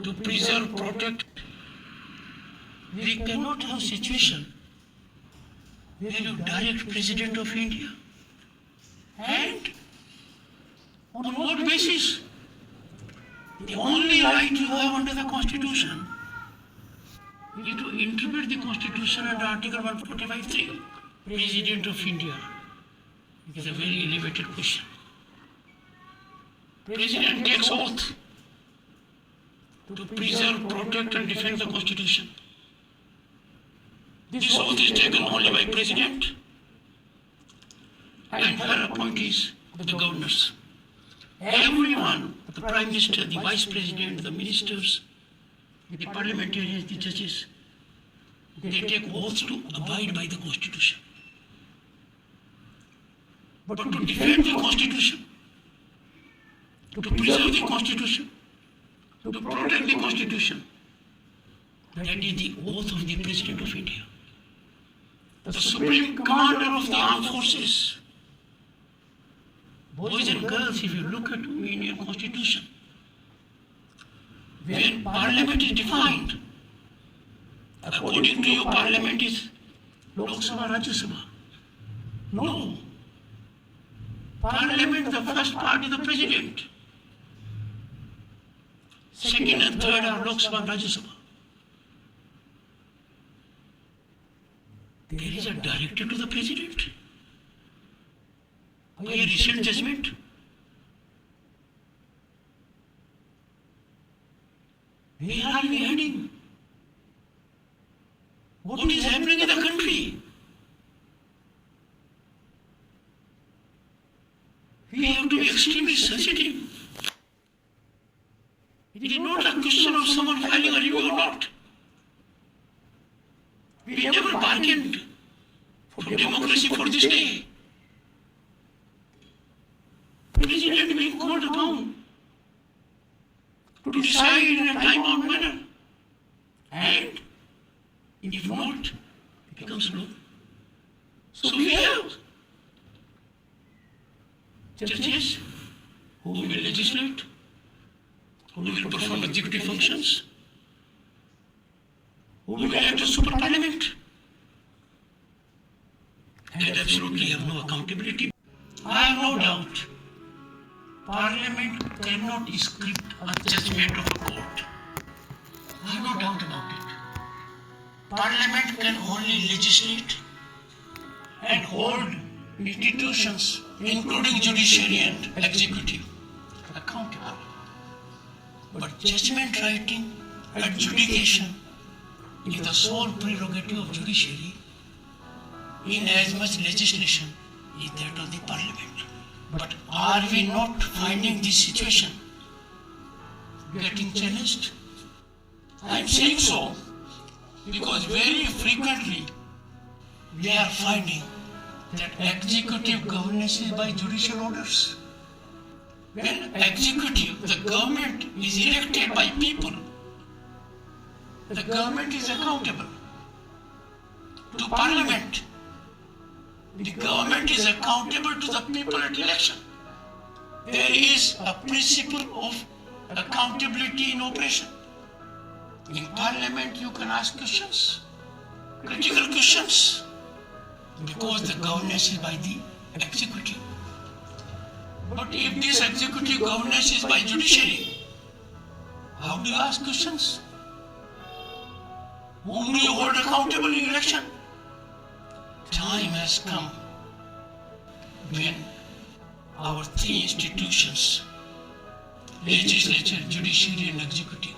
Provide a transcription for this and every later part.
to preserve, protect. We cannot have a situation where you direct President of India. And on what basis? The only right you have under the Constitution is to interpret the Constitution under Article 145(3). President of India is a very elevated question. President takes oath to preserve, protect and defend the Constitution. This oath is taken only by President and her appointees, the governors. Everyone, the Prime Minister, the Vice President, the ministers, the parliamentarians, the judges, they take oaths to abide by the Constitution. But to defend the Constitution, to preserve the Constitution, to protect the Constitution, that is the oath of the President of India. The Supreme Commander of the Armed Forces. Boys and girls, if you look at the Indian Constitution, when Parliament is defined, according to you, Parliament is Lok Sabha, Rajya Sabha. No. Parliament, the first part is the President. Second and third are Lok Sabha and Rajya Sabha. There is a directive to the President by a recent judgment. Where are we heading? What is happening in the country? We have to be extremely sensitive. It is not a question of someone filing a review or not. We never bargained for democracy for this day. President being called upon to decide in a time-bound manner. And if not, it becomes law. So we have judges who will legislate, who will perform executive functions, who will act as super parliament, and absolutely have no accountability. I have no doubt Parliament cannot script a judgment of a court. I have no doubt about it. Parliament can only legislate and hold institutions, including judiciary and executive, accountable. But judgment writing, adjudication is the sole prerogative of judiciary, in as much legislation is that of the Parliament. But are we not finding this situation getting challenged? I am saying so because very frequently we are finding that executive governance is by judicial orders. When executive, the government is elected by people, the government is accountable to Parliament. The government is accountable to the people at election. There is a principle of accountability in operation. In Parliament, you can ask questions, critical questions, because the governance is by the executive. But if this executive governance is by judiciary, how do you ask questions? Whom do you hold accountable in election? Time has come when our three institutions, legislature, judiciary and executive,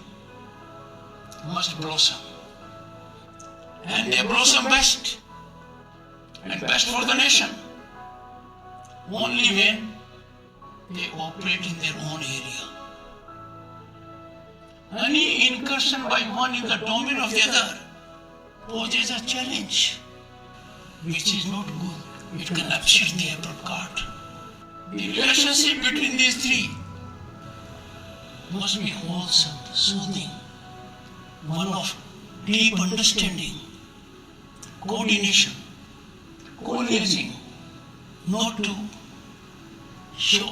must blossom. And they blossom best, and best for the nation, only when they operate in their own area. Any incursion by one in the domain of the other poses a challenge, which is not good. It can upset the apple cart. The relationship between these three must be wholesome, soothing, one of deep understanding, coordination, co-liaising, not to show